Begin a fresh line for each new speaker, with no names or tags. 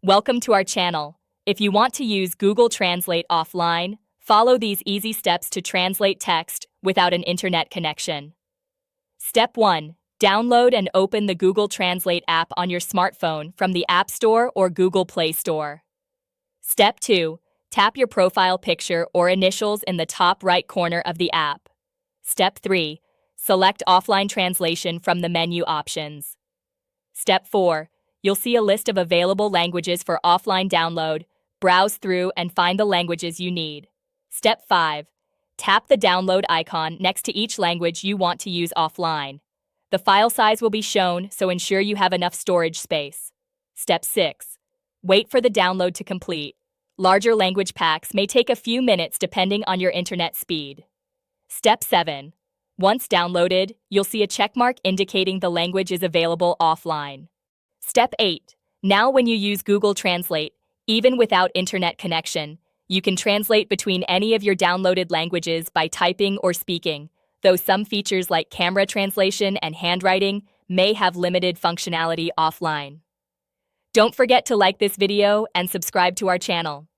Welcome to our channel. If you want to use Google Translate offline, follow these easy steps to translate text without an internet connection. Step 1. Download and open the Google Translate app on your smartphone from the App Store or Google Play Store. Step 2. Tap your profile picture or initials in the top right corner of the app. Step 3. Select offline translation from the menu options. Step 4. You'll see a list of available languages for offline download. Browse through and find the languages you need. Step 5. Tap the download icon next to each language you want to use offline. The file size will be shown, so ensure you have enough storage space. Step 6. Wait for the download to complete. Larger language packs may take a few minutes depending on your internet speed. Step 7. Once downloaded, you'll see a checkmark indicating the language is available offline. Step 8. Now when you use Google Translate, even without internet connection, you can translate between any of your downloaded languages by typing or speaking, though some features like camera translation and handwriting may have limited functionality offline. Don't forget to like this video and subscribe to our channel.